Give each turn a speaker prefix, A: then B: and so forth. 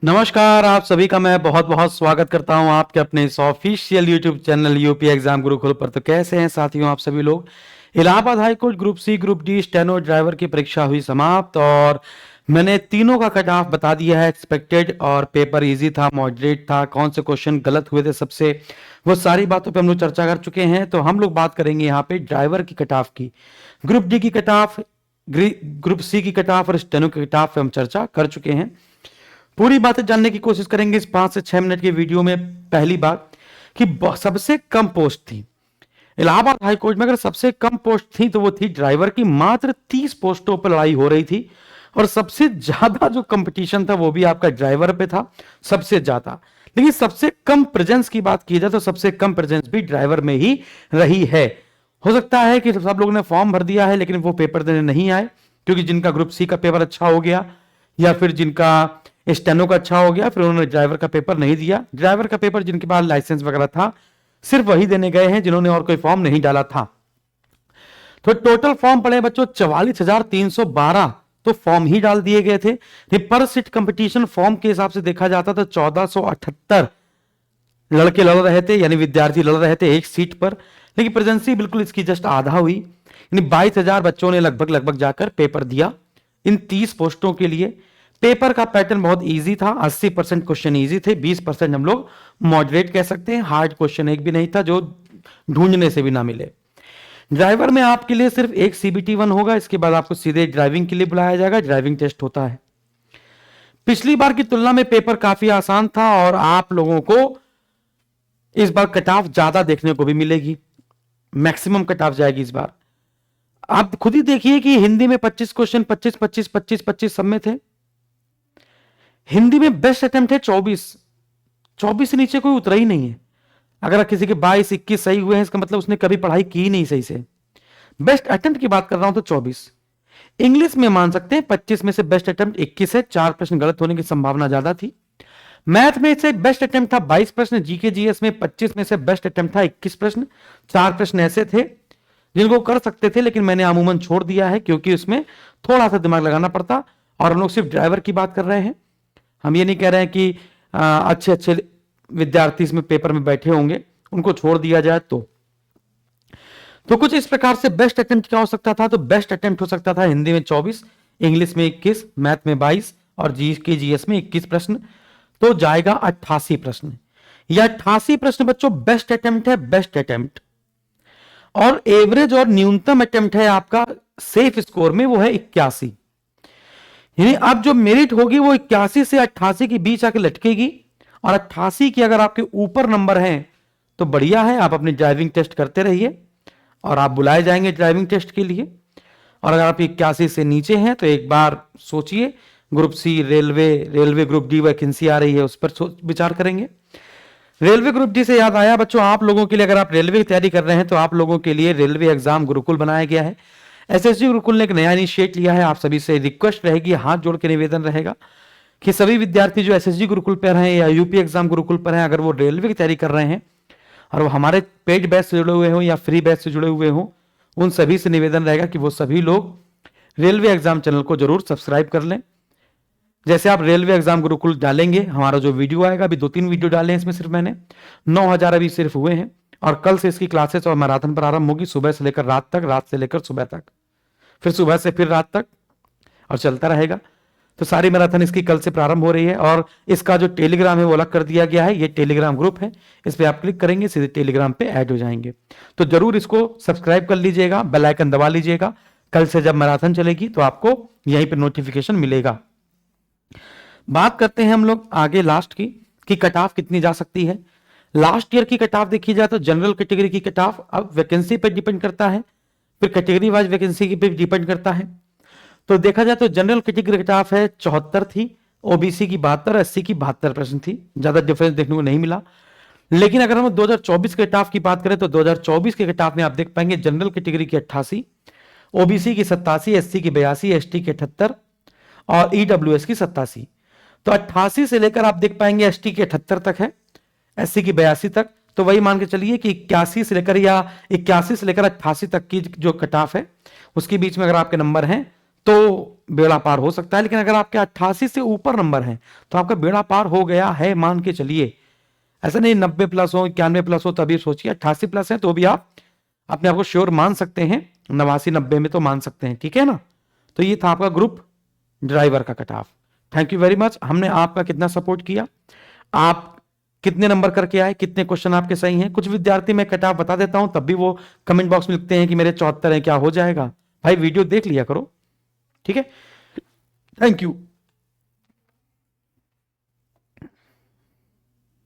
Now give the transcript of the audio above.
A: नमस्कार, आप सभी का मैं बहुत बहुत स्वागत करता हूं आपके अपने इस official YouTube channel UP exam Gurukul पर। तो कैसे हैं साथियों आप सभी लोग। Allahabad high court group C group D steno driver की परीक्षा हुई समाप्त और मैंने तीनों का कट ऑफ बता दिया है। एक्सपेक्टेड और पेपर इजी था, मॉडरेट था, कौन से क्वेश्चन गलत हुए थे सबसे, वो सारी बातों पे हम लोग चर्चा कर चुके हैं। तो हम लोग बात करेंगे यहाँ पे ड्राइवर की कट ऑफ की, ग्रुप डी की कट ऑफ, ग्रुप सी की कट ऑफ और स्टेनो की कट ऑफ पे हम चर्चा कर चुके हैं। पूरी बातें जानने की कोशिश करेंगे इस 5 से 6 मिनट की वीडियो में। पहली बात कि सबसे कम पोस्ट थी इलाहाबाद हाई कोर्ट में, अगर सबसे कम पोस्ट थी तो वो थी ड्राइवर की। मात्र 30 पोस्टों पर लड़ाई हो रही थी और सबसे ज्यादा जो कंपटीशन था वो भी आपका ड्राइवर पे था, सबसे ज्यादा। लेकिन सबसे कम प्रेजेंस की बात की जाए तो सबसे कम प्रेजेंस भी ड्राइवर में ही रही है। हो सकता है कि सब लोगों ने फॉर्म भर दिया है लेकिन वो पेपर देने नहीं आए, क्योंकि जिनका ग्रुप सी का पेपर अच्छा हो गया या फिर जिनका स्टेनो का अच्छा हो गया, फिर उन्होंने ड्राइवर का पेपर नहीं दिया। ड्राइवर का पेपर जिनके पास लाइसेंस वगैरह था सिर्फ वही देने गए हैं जिन्होंने और कोई फॉर्म नहीं डाला था। तो टोटल फॉर्म पड़े बच्चों 44,312, तो फॉर्म ही डाल दिए गए थे। पर सीट कंपटीशन फॉर्म के हिसाब से देखा जाता तो 1478 लड़के लड़ रहे थे, यानी विद्यार्थी लड़ रहे थे एक सीट पर। लेकिन प्रेजेंसी बिल्कुल इसकी जस्ट आधा हुई, यानी 22,000 बच्चों ने लगभग लगभग जाकर पेपर दिया इन 30 पोस्टों के लिए। पेपर का पैटर्न बहुत इजी था, 80% क्वेश्चन इजी थे, 20% हम लोग मॉडरेट कह सकते हैं। हार्ड क्वेश्चन एक भी नहीं था जो ढूंढने से भी ना मिले। ड्राइवर में आपके लिए सिर्फ एक CBT 1 होगा, इसके बाद आपको सीधे ड्राइविंग के लिए बुलाया जाएगा, ड्राइविंग टेस्ट होता है। पिछली बार की तुलना में पेपर काफी आसान था और आप लोगों को इस बार कट ऑफ ज्यादा देखने को भी मिलेगी, मैक्सिमम कट ऑफ जाएगी इस बार। आप खुद ही देखिए कि हिंदी में 25 क्वेश्चन 25 25 25 25 सब में थे। हिंदी में बेस्ट अटेम्प्ट है 24, 24 से नीचे कोई उतरा ही नहीं है। अगर किसी के 22 21 सही हुए हैं इसका मतलब उसने कभी पढ़ाई की नहीं सही से। बेस्ट अटेम्प्ट की बात कर रहा हूं तो 24। इंग्लिश में मान सकते हैं 25 में से बेस्ट अटेम्प्ट 21 है, 4 प्रश्न गलत होने की संभावना ज्यादा थी। मैथ में से बेस्ट अटेम्प्ट था 22 प्रश्न, जीके जीएस में 25 में से बेस्ट अटेम्प्ट था 21 प्रश्न। 4 प्रश्न ऐसे थे जिनको कर सकते थे लेकिन मैंने अमूमन छोड़ दिया है क्योंकि उसमें थोड़ा सा दिमाग लगाना पड़ता। और हम लोग सिर्फ ड्राइवर की बात कर रहे हैं, हम ये नहीं कह रहे हैं कि अच्छे अच्छे विद्यार्थी इसमें पेपर में बैठे होंगे, उनको छोड़ दिया जाए तो कुछ इस प्रकार से बेस्ट अटेम्प्ट क्या हो सकता था। तो बेस्ट अटेम्प्ट हो सकता था हिंदी में 24, इंग्लिश में 21, मैथ में 22 और जीके जीएस में 21 प्रश्न, तो जाएगा 88 प्रश्न। यह 88 प्रश्न बच्चों बेस्ट अटेम्प्ट है, बेस्ट अटेम्प्ट। और एवरेज और न्यूनतम अटेम्प्ट है आपका सेफ स्कोर में, वो है 81। यानी अब जो मेरिट होगी वो 81 से 88 के बीच आके लटकेगी। और 88 की अगर आपके ऊपर नंबर हैं तो बढ़िया है, आप अपनी ड्राइविंग टेस्ट करते रहिए और आप बुलाए जाएंगे ड्राइविंग टेस्ट के लिए। और अगर आप 81 से नीचे हैं तो एक बार सोचिए, group C railway group D vacancy आ रही है, उस पर विचार करेंगे। रेलवे ग्रुप डी से याद आया बच्चों, आप लोगों के लिए अगर आप रेलवे की तैयारी कर रहे हैं तो आप लोगों के लिए रेलवे एग्जाम गुरुकुल बनाया गया है। एसएसजी गुरुकुल ने एक नया इनिशिएट लिया है। आप सभी से रिक्वेस्ट रहेगी, हाथ जोड़ के निवेदन रहेगा कि सभी विद्यार्थी जो एसएसजी गुरुकुल पर हैं या यूपी एग्जाम गुरुकुल पर हैं, अगर वो रेलवे की तैयारी कर रहे हैं और वो हमारे पेड बैच से जुड़े हुए हों या फ्री बैच से जुड़े हुए हों, उन सभी से निवेदन रहेगा कि वो सभी लोग रेलवे एग्जाम चैनल को जरूर सब्सक्राइब कर लें। जैसे आप रेलवे एग्जाम गुरुकुल डालेंगे, हमारा जो वीडियो आएगा, अभी 2-3 वीडियो डाले हैं इसमें, सिर्फ मैंने 9,000 अभी सिर्फ हुए हैं। और कल से इसकी क्लासेस और मैराथन प्रारंभ होगी, सुबह से लेकर रात तक, रात से लेकर सुबह तक, फिर सुबह से फिर रात तक, और चलता रहेगा। तो सारी मैराथन इसकी कल से प्रारंभ हो रही है। और इसका जो टेलीग्राम है वो अलग कर दिया गया है, ये टेलीग्राम ग्रुप है, इस पर आप क्लिक करेंगे सीधे टेलीग्राम पे ऐड हो जाएंगे। तो जरूर इसको सब्सक्राइब कर लीजिएगा, बेल आइकन दबा लीजिएगा। कल से जब मैराथन चलेगी तो आपको यहीं पे नोटिफिकेशन मिलेगा। बात करते हैं हम लोग आगे लास्ट की कि कट ऑफ कितनी जा सकती है। लास्ट ईयर की कट ऑफ देखी जाए तो जनरल कैटेगरी की कट ऑफ अब वैकेंसी पर डिपेंड करता है, फिर कैटेगरी वाइज वैकेंसी की पे डिपेंड करता है। तो देखा जाए तो जनरल कैटेगरी कट ऑफ है 74 थी, ओबीसी की 72, एससी की 72 प्रश्न थी, ज्यादा डिफरेंस देखने को नहीं मिला। लेकिन अगर हम 2024 के कट ऑफ की बात करें तो 2024 के कट ऑफ में आप देख पाएंगे जनरल कैटेगरी की 88, ओबीसी की 87, एससी की 82, एसटी की 78 और ईडब्ल्यूएस की 87। तो 88 से लेकर आप देख पाएंगे एसटी की 78 तक है, एससी की 82 तक। तो वही मान के चलिए कि 81 से लेकर या 88 से लेकर 88 तक की जो कट ऑफ है उसके बीच में अगर आपके नंबर हैं तो बेड़ा पार हो सकता है। लेकिन अगर आपके 88 से ऊपर नंबर है तो आपका बेड़ा पार हो गया है, मान के चलिए। ऐसा नहीं 90 प्लस हो, 91 प्लस हो तभी सोचिए, 88 प्लस है तो भी आप अपने आप को श्योर मान सकते हैं, 89 90 में तो मान सकते हैं, ठीक है ना। तो ये था आपका ग्रुप ड्राइवर का cut off. Thank you very much. हमने आपका कितना सपोर्ट किया, आप कितने नंबर करके आए, कितने क्वेश्चन आपके सही हैं। कुछ विद्यार्थी मैं कट ऑफ बता देता हूं तब भी वो कमेंट बॉक्स में लिखते हैं कि मेरे 74 हैं, क्या हो जाएगा। भाई वीडियो देख लिया करो, ठीक है। Thank you.